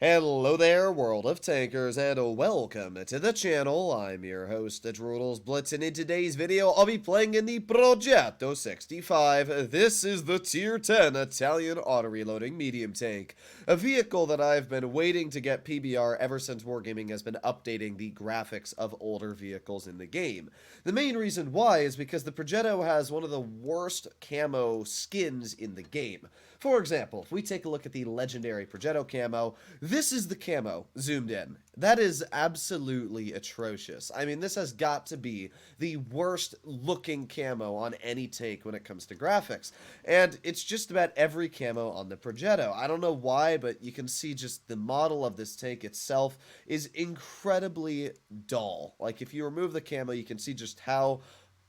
Hello there, world of tankers, and welcome to the channel. I'm your host, Droodles Blitz, and in today's video, I'll be playing in the Progetto 65. This is the Tier 10 Italian auto-reloading medium tank, a vehicle that I've been waiting to get PBR ever since Wargaming has been updating the graphics of older vehicles in the game. The main reason why is because the Progetto has one of the worst camo skins in the game. For example, if we take a look at the legendary Progetto camo, this is the camo zoomed in. That is absolutely atrocious. I mean, this has got to be the worst looking camo on any tank when it comes to graphics. And it's just about every camo on the Progetto. I don't know why, but you can see just the model of this tank itself is incredibly dull. Like, if you remove the camo, you can see just how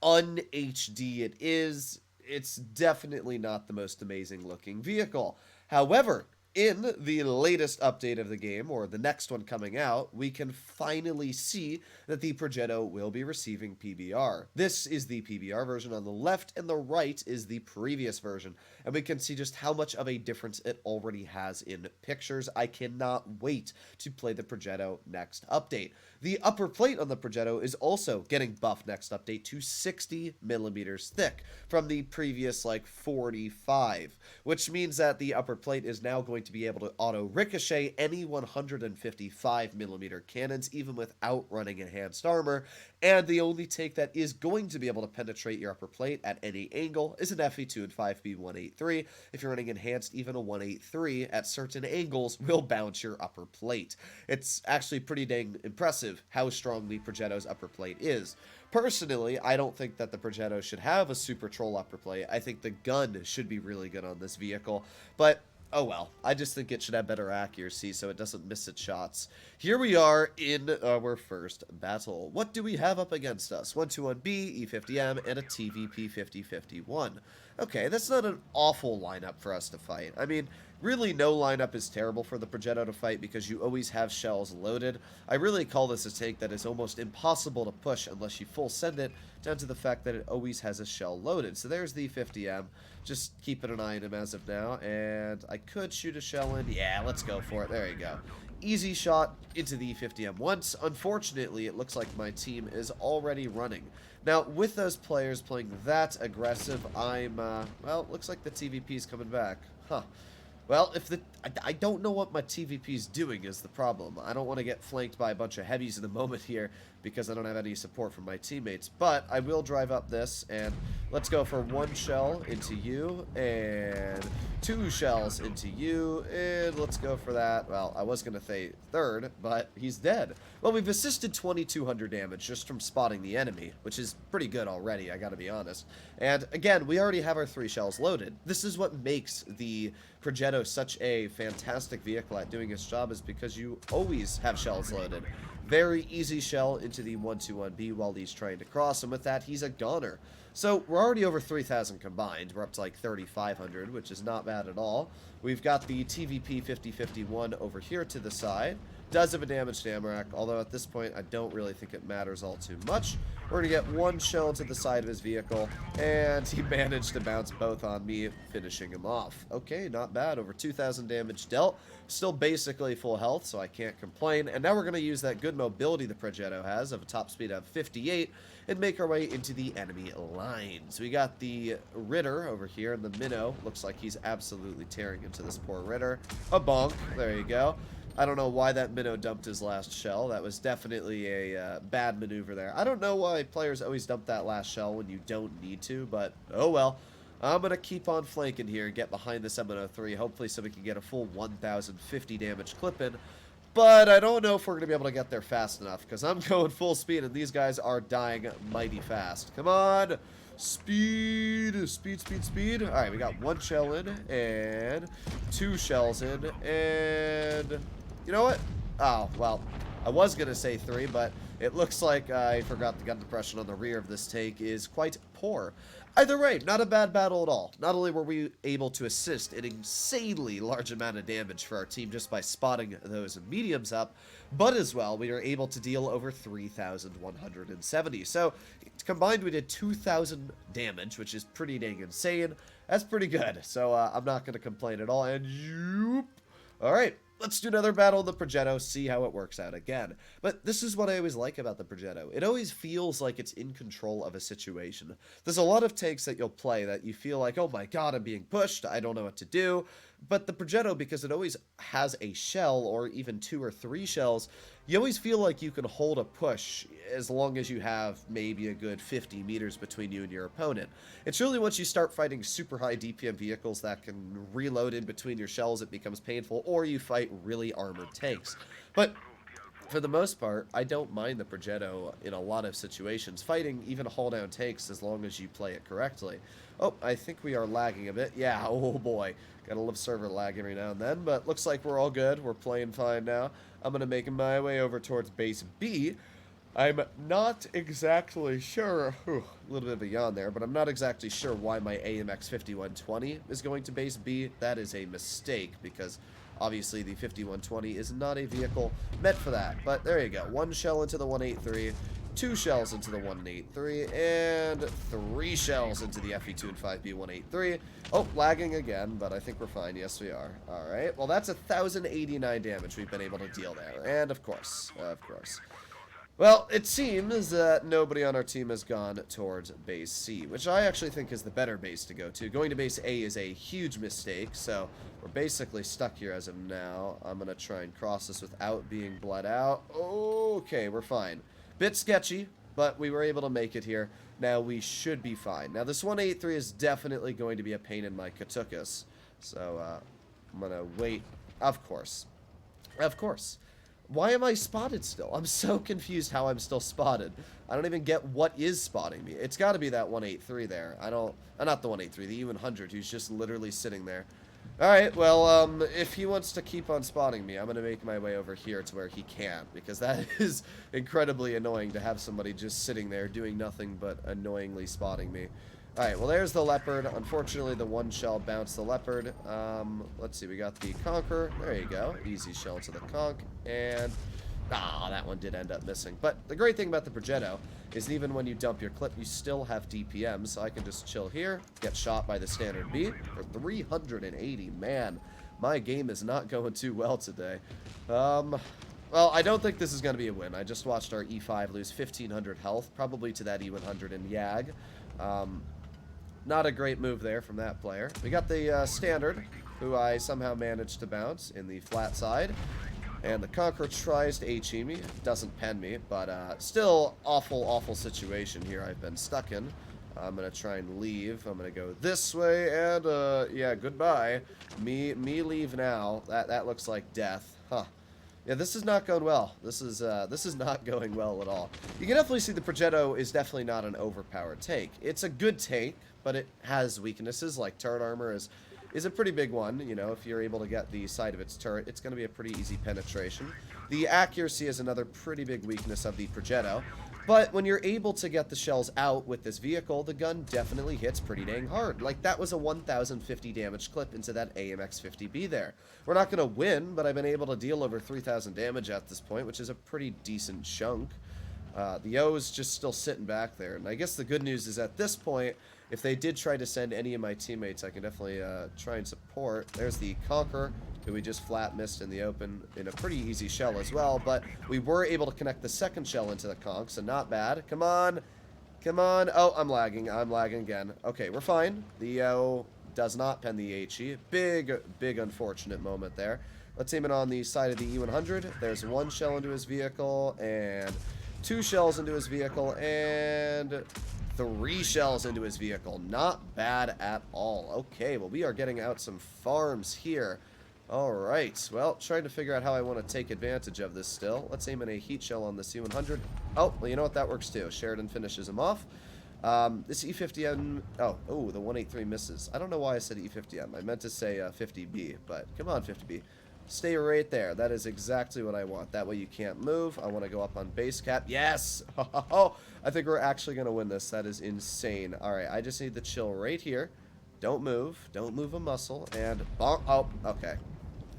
un-HD it is. It's definitely not the most amazing looking vehicle. However, in the latest update of the game, or the next one coming out, we can finally see that the Progetto will be receiving PBR. This is the PBR version on the left, and the right is the previous version. And we can see just how much of a difference it already has in pictures. I cannot wait to play the Progetto next update. The upper plate on the Progetto is also getting buffed next update to 60 millimeters thick from the previous like 45, which means that the upper plate is now going to be able to auto ricochet any 155 millimeter cannons even without running enhanced armor, and the only tank that is going to be able to penetrate your upper plate at any angle is an FE2 and 5B 183. If you're running enhanced, even a 183 at certain angles will bounce your upper plate. It's actually pretty dang impressive how strong the Progetto's upper plate is. Personally, I don't think that the Progetto should have a super troll upper plate. I think the gun should be really good on this vehicle, but oh well, I just think it should have better accuracy so it doesn't miss its shots. Here we are in our first battle. What do we have up against us? 121B, E50M, and a TVP 5051. Okay, that's not an awful lineup for us to fight. I mean, really no lineup is terrible for the Progetto to fight because you always have shells loaded. I really call this a tank that is almost impossible to push unless you full send it, down to the fact that it always has a shell loaded. So there's the 50M. Just keeping an eye on him as of now, and I could shoot a shell in. Yeah, let's go for it. There you go. Easy shot into the 50M once. Unfortunately, it looks like my team is already running. Now, with those players playing that aggressive, well, looks like the TVP is coming back. Huh. Well, I don't know what my TVP is doing is the problem. I don't want to get flanked by a bunch of heavies in the moment here because I don't have any support from my teammates. But I will drive up this, and let's go for one shell into you, and two shells into you, and let's go for that. Well, I was going to say third, but he's dead. Well, we've assisted 2,200 damage just from spotting the enemy, which is pretty good already, I gotta be honest. And again, we already have our 3 shells loaded. This is what makes the Progetto such a fantastic vehicle at doing its job, is because you always have shells loaded. Very easy shell into the 121B while he's trying to cross, and with that, he's a goner. So we're already over 3,000 combined. We're up to like 3,500, which is not bad at all. We've got the TVP 5051 over here to the side. Does have a damaged Amarak, although at this point I don't really think it matters all too much. We're going to get one shell into the side of his vehicle, and he managed to bounce both on me, finishing him off. Okay, not bad. Over 2,000 damage dealt. Still basically full health, so I can't complain. And now we're going to use that good mobility the Progetto has of a top speed of 58 and make our way into the enemy lines. We got the Ritter over here, and the Minnow looks like he's absolutely tearing into this poor Ritter. A bonk. There you go. I don't know why that Minnow dumped his last shell. That was definitely a bad maneuver there. I don't know why players always dump that last shell when you don't need to, but oh well. I'm going to keep on flanking here and get behind this M103, hopefully so we can get a full 1,050 damage clip in. But I don't know if we're going to be able to get there fast enough, because I'm going full speed and these guys are dying mighty fast. Come on! Speed! Speed, speed, speed. Alright, we got one shell in, and two shells in, and you know what? Oh, well, I was going to say 3, but it looks like I forgot the gun depression on the rear of this tank is quite poor. Either way, not a bad battle at all. Not only were we able to assist an insanely large amount of damage for our team just by spotting those mediums up, but as well, we were able to deal over 3,170. So, combined, we did 2,000 damage, which is pretty dang insane. That's pretty good. So, I'm not going to complain at all. And, yoop. Alright. let's do another battle in the Progetto, see how it works out again. But this is what I always like about the Progetto. It always feels like it's in control of a situation. There's a lot of takes that you'll play that you feel like, oh my god, I'm being pushed, I don't know what to do. But the Progetto, because it always has a shell, or even 2 or 3 shells, you always feel like you can hold a push as long as you have maybe a good 50 meters between you and your opponent. It's really once you start fighting super high DPM vehicles that can reload in between your shells, it becomes painful, or you fight really armored tanks. But for the most part, I don't mind the Progetto in a lot of situations, fighting even hull-down tanks as long as you play it correctly. Oh, I think we are lagging a bit. Yeah, oh boy. Gotta love server lag every now and then, but looks like we're all good. We're playing fine now. I'm gonna make my way over towards base B. I'm not exactly sure, a little bit of a yawn there, but I'm not exactly sure why my AMX 5120 is going to base B. That is a mistake, because obviously the 5120 is not a vehicle meant for that. But there you go, 1 shell into the 183, 2 shells into the 183, and 3 shells into the FE2 and 5B 183. Oh, lagging again, but I think we're fine. Yes, we are. Alright, well that's 1,089 damage we've been able to deal there. And of course. Well, it seems that nobody on our team has gone towards base C, which I actually think is the better base to go to. Going to base A is a huge mistake, so we're basically stuck here as of now. I'm going to try and cross this without being bled out. Okay, we're fine. Bit sketchy, but we were able to make it here. Now we should be fine. Now this 183 is definitely going to be a pain in my katukas, so I'm going to wait. Of course. Of course. Why am I spotted still? I'm so confused how I'm still spotted. I don't even get what is spotting me. It's got to be that 183 there. Not the 183, the E100, who's just literally sitting there. Alright, well, if he wants to keep on spotting me, I'm going to make my way over here to where he can't, because that is incredibly annoying to have somebody just sitting there doing nothing but annoyingly spotting me. Alright, well there's the Leopard. Unfortunately, the 1 shell bounced the Leopard. Let's see, we got the Conqueror. There you go. Easy shell to the Conch. And, that one did end up missing. But the great thing about the Progetto is even when you dump your clip, you still have DPM. So I can just chill here, get shot by the standard B for 380. Man, my game is not going too well today. Well, I don't think this is going to be a win. I just watched our E5 lose 1,500 health, probably to that E100 in Yag. Not a great move there from that player. We got the standard, who I somehow managed to bounce in the flat side. And the Conqueror tries to HE me. Doesn't pen me, but still awful, awful situation here I've been stuck in. I'm going to try and leave. I'm going to go this way, and yeah, goodbye. Me leave now. That looks like death. Huh. Yeah, this is not going well. This is not going well at all. You can definitely see the Progetto is definitely not an overpowered tank. It's a good tank, but it has weaknesses, like turret armor is a pretty big one. You know, if you're able to get the side of its turret, it's going to be a pretty easy penetration. The accuracy is another pretty big weakness of the Progetto. But when you're able to get the shells out with this vehicle, the gun definitely hits pretty dang hard. Like, that was a 1,050 damage clip into that AMX 50B there. We're not going to win, but I've been able to deal over 3,000 damage at this point, which is a pretty decent chunk. The O is just still sitting back there. And I guess the good news is at this point, if they did try to send any of my teammates, I can definitely try and support. There's the Conqueror, who we just flat missed in the open in a pretty easy shell as well. But we were able to connect the second shell into the Conch, so not bad. Come on. Come on. Oh, I'm lagging. I'm lagging again. Okay, we're fine. The O does not pen the HE. Big unfortunate moment there. Let's aim it on the side of the E100. There's 1 shell into his vehicle, and 2 shells into his vehicle, and 3 shells into his vehicle. Not bad at all. Okay, well, we are getting out some farms here. Alright, well, trying to figure out how I want to take advantage of this still. Let's aim in a heat shell on the C100. Oh, well, you know what? That works too. Sheridan finishes him off. This E50M... Oh, the 183 misses. I don't know why I said E50M. I meant to say 50B, but come on, 50B. Stay right there. That is exactly what I want. That way you can't move. I want to go up on base cap. Yes! Oh, I think we're actually going to win this. That is insane. Alright, I just need to chill right here. Don't move. Don't move a muscle. And bonk. Oh, okay.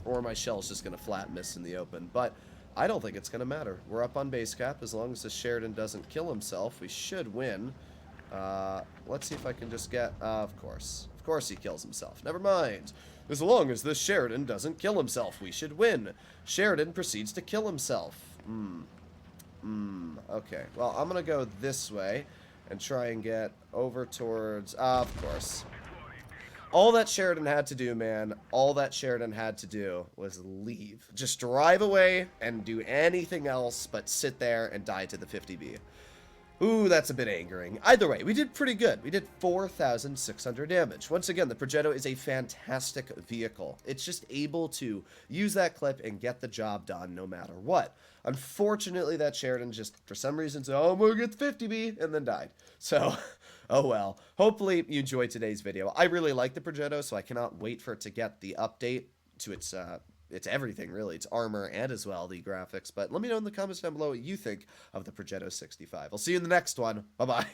Or my shell's just going to flat miss in the open. But I don't think it's going to matter. We're up on base cap. As long as the Sheridan doesn't kill himself, we should win. Let's see if I can just get... of course. Of course he kills himself. Never mind. As long as this Sheridan doesn't kill himself, we should win. Sheridan proceeds to kill himself. Okay. Well, I'm gonna go this way and try and get over towards... of course. All that Sheridan had to do, man, all that Sheridan had to do was leave. Just drive away and do anything else but sit there and die to the 50B. Ooh, that's a bit angering. Either way, we did pretty good. We did 4,600 damage. Once again, the Progetto is a fantastic vehicle. It's just able to use that clip and get the job done no matter what. Unfortunately, that Sheridan just, for some reason, said, oh, I'm going to get the 50B, and then died. So, oh well. Hopefully, you enjoyed today's video. I really like the Progetto, so I cannot wait for it to get the update to its everything, really. It's armor and as well the graphics. But let me know in the comments down below what you think of the Progetto 65. I'll see you in the next one. Bye-bye.